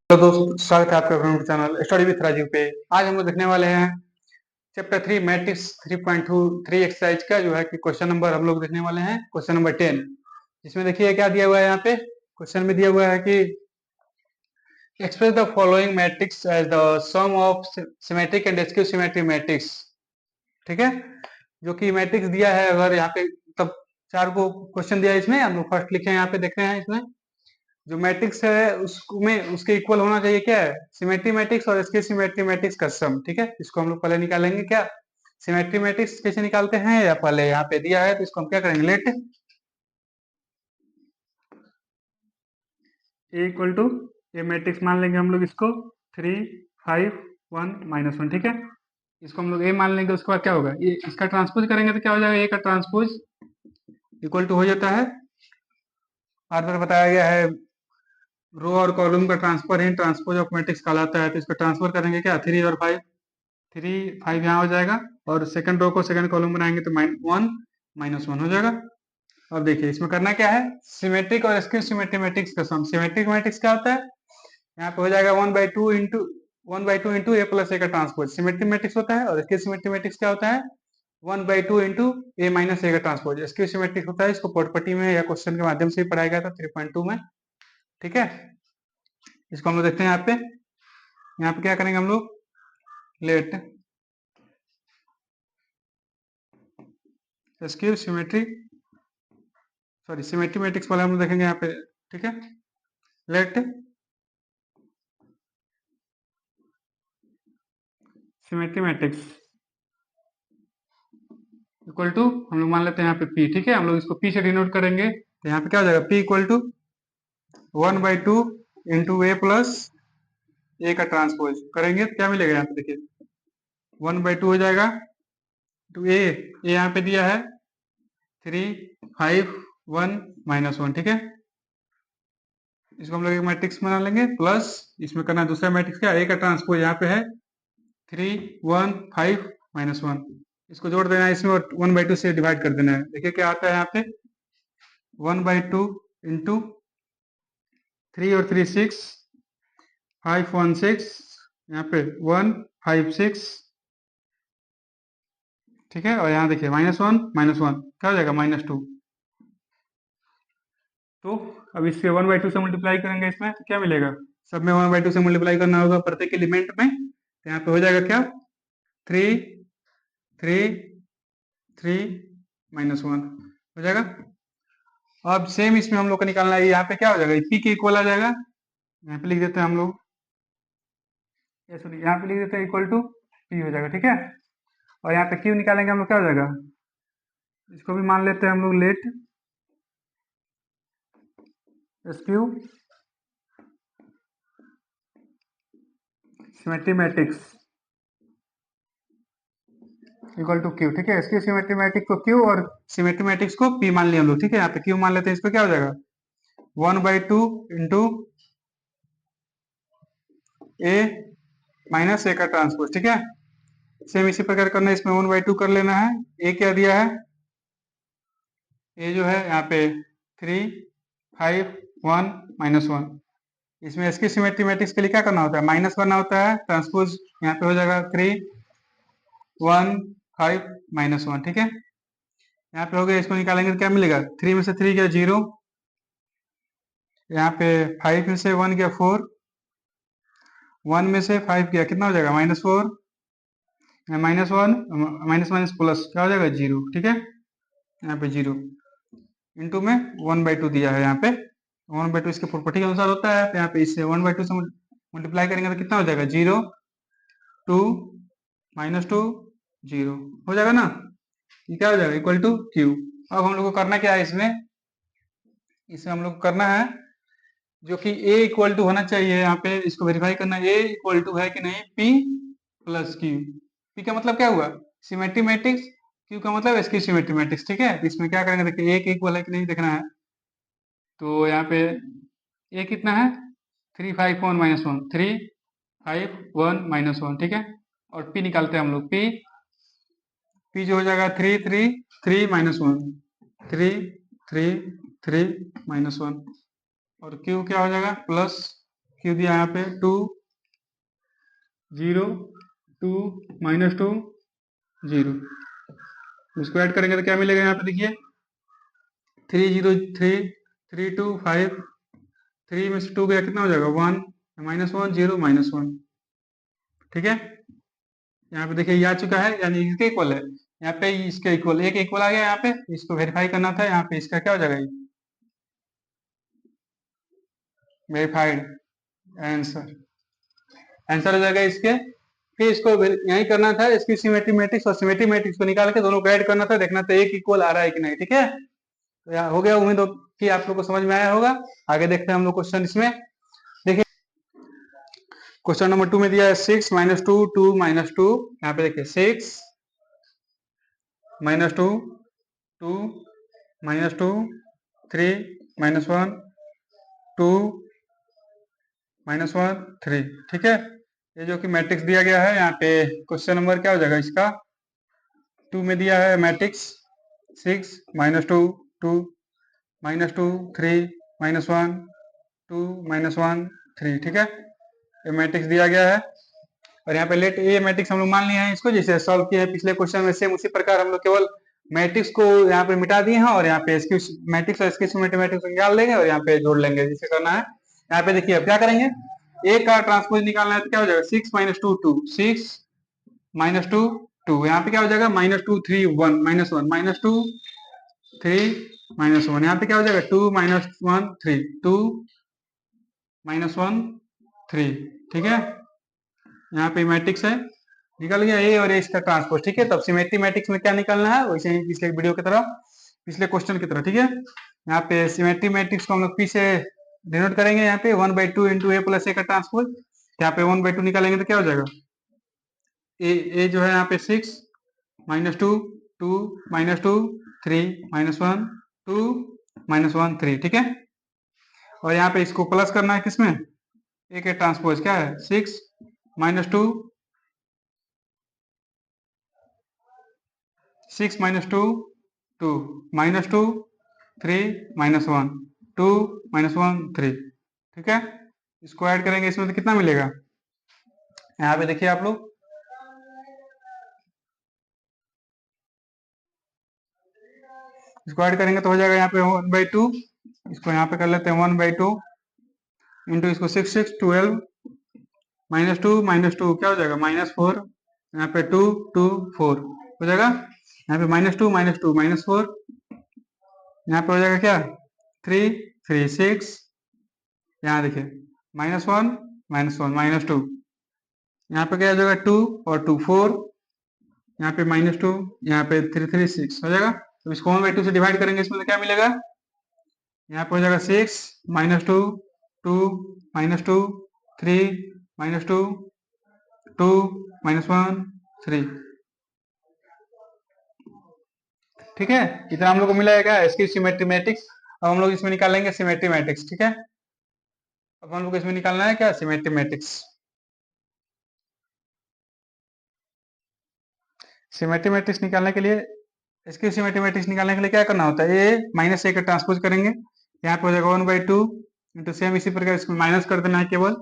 Hello दोस्त, स्वागत है आपका अपने चैनल स्टडी विथ राजीव पे। आज हम लोग देखने वाले हैं चैप्टर 3 मैट्रिक्स 3.2 3 एक्सरसाइज का जो है कि क्वेश्चन नंबर हम लोग देखने वाले हैं क्वेश्चन नंबर 10। इसमें देखिए क्या दिया हुआ है। यहाँ पे क्वेश्चन में दिया हुआ है कि express the following matrix as the sum of symmetric and skew symmetric matrix. ठीक है, जो कि मैट्रिक्स दिया है। अगर यहाँ पे तब चार को क्वेश्चन दिया है, इसमें हम लोग फर्स्ट लिखे हैं, यहाँ पे देख रहे हैं। इसमें जो मैट्रिक्स है उसमें उसके इक्वल होना चाहिए क्या है, सिमेट्री मैट्रिक्स और इसके सिमेट्री मैट्रिक्स का सम। ठीक है, इसको हम लोग पहले निकालेंगे। क्या सिमेट्री मैट्रिक्स कैसे निकालते हैं, या पहले यहाँ पे दिया है तो इसको हम क्या करेंगे, let A equal to a matrix मान लेंगे हम लोग इसको 3 5 1 -1। ठीक है, इसको हम लोग ए मान लेंगे। उसके बाद क्या होगा, ये इसका ट्रांसपोज करेंगे तो क्या हो जाएगा, ए का ट्रांसपोज इक्वल टू हो जाता है, हर बार बताया गया है, रो और कॉलम का transfer he transpose of matrix कहलाता है। तो इसको ट्रांसफर करेंगे क्या, 3 और 5, 3 5 यहाँ हो जाएगा, और सेकंड रो को सेकंड कॉलम बनाएंगे तो 1 -1 हो जाएगा। अब देखिए इसमें करना क्या है, सिमेट्रिक और स्क्यू सिमेट्रिक मैट्रिक्स का सम। सिमेट्रिक मैट्रिक्स क्या होता है, यहाँ पे हो जाएगा 1/2 इंटू ए प्लस ए का ट्रांसपोज सिमेट्रिक मैट्रिक्स होता है। और स्क्यू सिमेट्रिक मैट्रिक्स क्या होता है, 1/2 इंटू ए माइनस ए का ट्रांसपोज स्क्यू सिमेट्रिक होता है। इसको पोर्टपट्टी में या क्वेश्चन के माध्यम से ही पढ़ाया गया था 3.2 में। ठीक है, इसको हम लोग देखते हैं। यहाँ पे क्या करेंगे हम लोग, let skew symmetric symmetry matrix वाला हम लोग देखेंगे यहाँ पे। ठीक है, let symmetry matrix equal to हम लोग मान लेते हैं यहाँ पे पी। ठीक है, हम लोग इसको पी से डिनोट करेंगे तो यहाँ पे क्या हो जाएगा, P equal to 1/2 into A plus A का ट्रांसपोज करेंगे तो क्या मिलेगा, यहाँ पे देखिए 1/2 हो जाएगा टू ए यहाँ पे दिया है 3 5 1 -1। ठीक है, इसको हम लोग एक मैट्रिक्स बना लेंगे, प्लस इसमें करना है दूसरा मैट्रिक्स क्या, ए का ट्रांसपोज यहाँ पे है 3 1 5 -1। इसको जोड़ देना है, इसमें 1/2 से डिवाइड कर देना है। देखिए क्या आता है यहाँ पे, 1/2 इंटू 3 और 3 6 5 1 6, यहाँ पे 1 5 6। ठीक है, और यहाँ देखिए -1 -1 क्या हो जाएगा, -2। तो अब इससे 1/2 से मल्टीप्लाई करेंगे इसमें तो क्या मिलेगा, सब में 1/2 से मल्टीप्लाई करना होगा प्रत्येक एलिमेंट में। तो यहाँ पे हो जाएगा क्या, 3 3 3 -1 हो जाएगा। अब सेम इसमें हम लोग को निकालना है, यहाँ पे क्या हो जाएगा, पी के इक्वल आ जाएगा। यहाँ पे लिख देते हैं हम लोग, ये सॉरी यहाँ पे लिख देते हैं इक्वल टू पी हो जाएगा। ठीक है, और यहाँ पे क्यू निकालेंगे हम लोग, क्या हो जाएगा, इसको भी मान लेते हैं हम लोग, let skew symmetry matrix equal to Q. ठीक है, इसकी सिमेट्री मैट्रिक्स को क्यू और सिमेट्री मैट्रिक्स को पी मान लिया हम लोग। ठीक है, यहाँ पे क्यू मान लेते हैं, इस पे क्या हो जाएगा 1/2 इंटू ए माइनस ए का ट्रांसपोज। ठीक है, सेम इसी प्रकार करना है, इसमें 1/2 कर लेना है। ए क्या दिया है, ए जो है यहाँ पे 3 5 1 -1। इसमें इसकी सिमेट्री मैट्रिक्स के लिए क्या करना होता है, माइनस करना होता है, ट्रांसपोज यहाँ पे हो जाएगा 3 1 5 -1। ठीक है, यहाँ पे हो गया, इसको निकालेंगे तो क्या मिलेगा, 3 में से 3 गया 0, यहाँ पे 5 में से 1 गया 4, 1 में से 5 गया कितना हो जाएगा, -4, -1 माइनस माइनस प्लस क्या हो जाएगा 0। ठीक है, यहाँ पे 0 इंटू में 1/2 दिया है। यहाँ पे 1/2 इसके प्रॉपर्टी के अनुसार होता है, तो यहाँ पे इससे 1/2 से मल्टीप्लाई करेंगे तो कितना हो जाएगा, 0 2 -2 0 हो जाएगा ना। ये क्या हो जाएगा, इक्वल टू क्यू। अब हम लोग को करना क्या है, इसमें हम लोग को करना है जो कि ए इक्वल टू होना चाहिए। यहाँ पे इसको वेरीफाई करना है, ए इक्वल टू है कि नहीं, पी प्लस क्यू। पी का मतलब क्या हुआ, सिमेट्री मैट्रिक्स, क्यू का मतलब इसकी सिमेट्री मैट्रिक्स। ठीक है, तो इसमें क्या करेंगे, देखिए ए के इक्वल है कि नहीं देखना है। तो यहाँ पे ए कितना है, 3 5 1 -1 3 5 1 -1। ठीक है, और पी निकालते हैं हम लोग, पी जो हो जाएगा 3 3 3 -1 3 3 3 -1, और क्यू क्या हो जाएगा, प्लस क्यू दिया यहाँ पे 2 0 2 -2 0। इसको ऐड करेंगे तो क्या मिलेगा यहाँ पे देखिए 3 0 3 3 2 5 3 में से 2 गया कितना हो जाएगा 1 -1 0 -1। ठीक है, यहाँ पे देखिए ये आ चुका है, यानी इसके इक्वल है। यहाँ पे इसके इक्वल एक इक्वल आ गया, यहाँ पे इसको वेरीफाई करना था, यहाँ पे इसका क्या हो जाएगा वेरीफाइड आंसर। आंसर हो जाएगा इसके। फिर इसको यही करना था, इसकी सिमेट्री मैट्रिक्स और सिमेट्री मैट्रिक्स को निकाल के दोनों को ऐड करना था, देखना था एक इक्वल आ रहा है कि नहीं। ठीक है, तो यहाँ हो गया, उम्मीद हो कि आप लोग को समझ में आया होगा। आगे देखते हैं हम लोग क्वेश्चन इसमें। देखिए क्वेश्चन नंबर 2 में दिया है 6 -2 2 -2। यहाँ पे देखिए 6 -2 2 -2 3 -1 2 -1 3। ठीक है, ये जो कि मैट्रिक्स दिया गया है, यहाँ पे क्वेश्चन नंबर क्या हो जाएगा इसका 2 में दिया है मैट्रिक्स 6 -2 2 -2 3 -1 2 -1 3। ठीक है, ये मैट्रिक्स दिया गया है, और यहाँ पे लेट ये मैट्रिक्स हम लोग मान लिए हैं इसको, जैसे सॉल्व किया है पिछले क्वेश्चन में सेम उसी प्रकार हम लोग केवल मैट्रिक्स को यहाँ पे मिटा दिए हैं, और यहाँ पे इसकी मैट्रिक्स और इसकी मैट्रिक्स निकाल लेंगे और यहाँ पे जोड़ लेंगे, जिसे करना है। यहाँ पे देखिए अब क्या करेंगे, ए का ट्रांसपोज निकालना है तो क्या हो जाएगा 6 -2 2 6 -2 2। यहाँ पे क्या हो जाएगा -2 3 1 -1 -2 3 -1। यहाँ पे क्या हो जाएगा 2 -1 3 2 -1 3। ठीक है, यहाँ पे मैट्रिक्स है, निकल गया ए और ए इसका ट्रांसपोज। ठीक है, तब सिमेट्री मैट्रिक्स में क्या निकालना है, वैसे ही पिछले वीडियो की तरह, पिछले क्वेश्चन की तरह। ठीक है, यहाँ पे सिमेट्री मैट्रिक्स को हम लोग पी से डिनोट करेंगे, यहाँ पे 1/2 इंटू ए प्लस ए का ट्रांसपोज। यहाँ पे 1/2 निकालेंगे तो क्या हो जाएगा ए जो है यहाँ पे 6 -2 2 -2 3 -1 2 -1 3। ठीक है, और यहाँ पे इसको प्लस करना है किसमें, ए के ट्रांसपोज क्या है 6 -2 6 -2 2 -2 3 -1 2 -1 3। ठीक है, इसको ऐड करेंगे इसमें तो कितना मिलेगा, यहाँ पे देखिए आप लोग इसको ऐड करेंगे तो हो जाएगा यहाँ पे 1/2। इसको यहाँ पे कर लेते हैं 1/2 इंटू इसको 6 6 12 -2 -2 क्या हो जाएगा -4। यहाँ पे 2 2 4 हो जाएगा, यहाँ पे -2 -2 -4, यहाँ पे हो जाएगा क्या 3 3 6। यहाँ देखिए -1 -1 -2, यहाँ पे क्या हो जाएगा 2 और 2 4, यहाँ पे -2, यहाँ पे 3 3 6 हो जाएगा। तो इसको 1/2 से डिवाइड करेंगे, इसमें तो क्या मिलेगा, यहाँ पे हो जाएगा 6 -2 2 -2 3 -2 2 -1 3। ठीक है, इतना हम लोग को मिला है क्या इसकी सिमेट्री मैट्रिक्स। अब हम लोग इसमें निकालेंगे सिमेट्री मैट्रिक्स। ठीक है, अब हम लोग इसमें निकालना है क्या सिमेट्री मैट्रिक्स। सिमेट्री मैट्रिक्स निकालने के लिए, इसकी सिमेट्री मैट्रिक्स निकालने के लिए क्या करना होता है, ए माइनस ए का ट्रांसपोज करेंगे, यहाँ पे हो जाएगा 1/2 इंटू सेम इसी प्रकार इसमें माइनस कर देना है केवल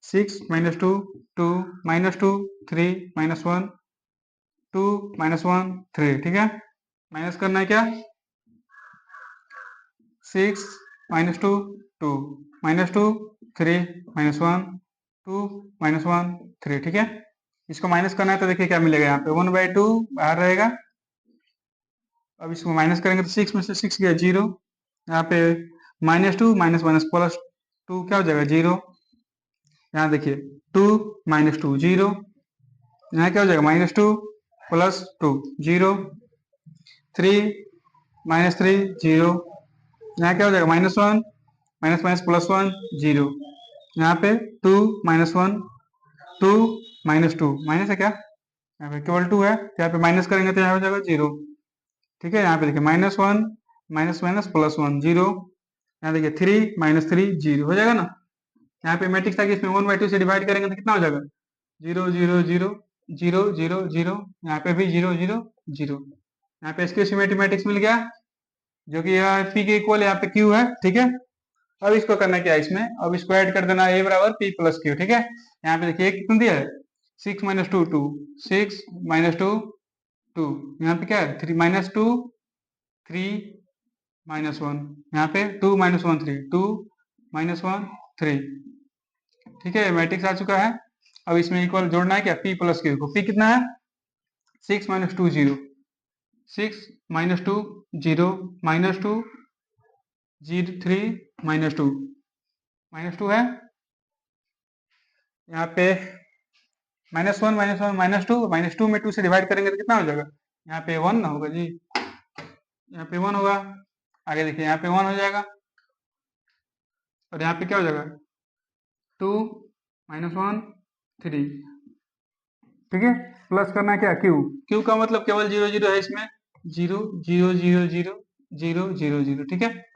6 -2 2 -2 3 -1 2 -1 3। ठीक है, माइनस करना है क्या 6 -2 2 -2 3 -1 2 -1 3। ठीक है, इसको माइनस करना है तो देखिए क्या मिलेगा, यहाँ पे 1/2 बाहर रहेगा। अब इसको माइनस करेंगे तो 6 में से 6 गया 0, यहाँ पे -2 -+2 क्या हो जाएगा 0। यहाँ देखिए 2 -2 0, यहाँ क्या हो जाएगा -2 +2 0 3 -3 0, यहाँ क्या हो जाएगा -1 +1 0, यहाँ पे 2 -1 2 -2 माइनस है क्या, यहाँ पे केवल 2 है तो यहाँ पे माइनस करेंगे तो यहाँ हो जाएगा 0। ठीक है, यहाँ पे देखिए -1 +1 0, यहाँ देखिए 3 -3 0 हो जाएगा ना। यहाँ पे मैट्रिक्स था कि इसमें 1/2 से डिवाइड करेंगे तो कितना हो जाएगा 0 0 0 0 0 0, यहाँ पे भी 0 0 0। यहाँ पे इसके सिमेट्री मैट्रिक्स मिल गया, जो कि यहाँ पी के इक्वल यहाँ पे क्यू है। ठीक है, अब इसको करना क्या है इसमें, अब इसको ऐड कर देना a बराबर p प्लस क्यू, ठीक है। यहाँ पे देखिए कितना दिया है, 6 minus two two, 6 minus two two, यहाँ पे क्या है 3 माइनस टू 3 माइनस वन, यहाँ पे 2 माइनस वन 3, 2 माइनस वन 3, ठीक है। मैट्रिक्स आ चुका है। अब इसमें इक्वल जोड़ना है क्या, p प्लस क्यू को। p कितना है 6 minus to 0, 6 minus to 0 minus two 3 minus two है, यहाँ पे माइनस टू में 2 से डिवाइड करेंगे तो कितना हो जाएगा, यहाँ पे 1 ना होगा जी, यहाँ पे 1 होगा। आगे देखिए यहाँ पे 1 हो जाएगा, और यहाँ पे क्या हो जाएगा 2 माइनस वन 3, ठीक है। प्लस करना है क्या क्यू का मतलब केवल 0 0 है इसमें, 0 0 0 0 0 0 0, ठीक है।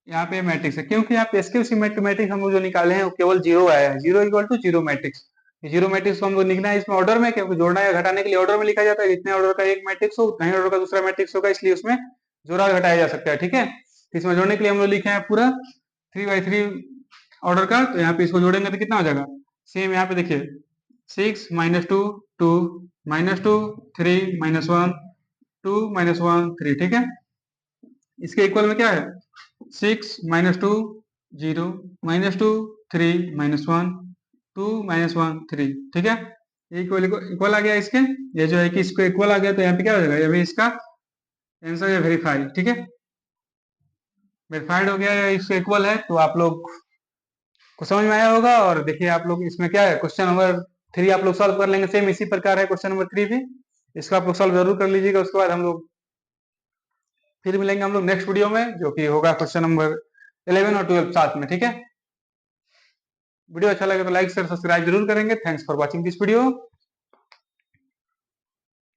यहाँ पे मैट्रिक्स है, क्योंकि यहाँ पे एसक्यू मैट्रिक्स हम लोग जो निकाले हैं वो केवल 0 आया है, 0 इक्वल टू 0 मैट्रिक्स। 0 मैट्रिक्स को हमको लिखना है इसमें ऑर्डर में, क्योंकि जोड़ना या घटाने के लिए ऑर्डर में लिखा जाता है। जितने ऑर्डर का एक मैट्रिक्स हो उतना ही ऑर्डर का दूसरा मैट्रिक्स होगा, इसलिए उसमें जोड़ा घटाया जा सकता है, ठीक है। इसमें जोड़ने के लिए हम लोग लिखे हैं पूरा 3/3 ऑर्डर का, तो यहाँ पे इसको जोड़ेंगे तो कितना हो जाएगा, सेम यहाँ पे देखिए 6 minus to 2 minus two 3 minus one 2 minus one 3, ठीक है। इसके इक्वल में क्या है 6 minus to 0 minus two 3 minus one 2 minus one 3, ठीक है। ये इक्वल इक्वल आ गया इसके, ये जो है कि इसको इक्वल आ गया, तो यहाँ पे क्या हो जाएगा, ये भी इसका आंसर है वेरीफाई, ठीक है। वेरीफाइड हो गया या इसको इक्वल है, तो आप लोग को समझ में आया होगा। और देखिए आप लोग इसमें क्या है, क्वेश्चन नंबर 3 आप लोग सॉल्व कर लेंगे, सेम इसी प्रकार है क्वेश्चन नंबर 3 भी, इसको आप लोग सॉल्व जरूर कर लीजिएगा। उसके बाद हम लोग फिर मिलेंगे हम लोग नेक्स्ट वीडियो में, जो कि होगा क्वेश्चन नंबर 11 और 12 साथ में, ठीक है। वीडियो अच्छा लगे तो लाइक शेयर सब्सक्राइब जरूर करेंगे। Thanks for watching this video.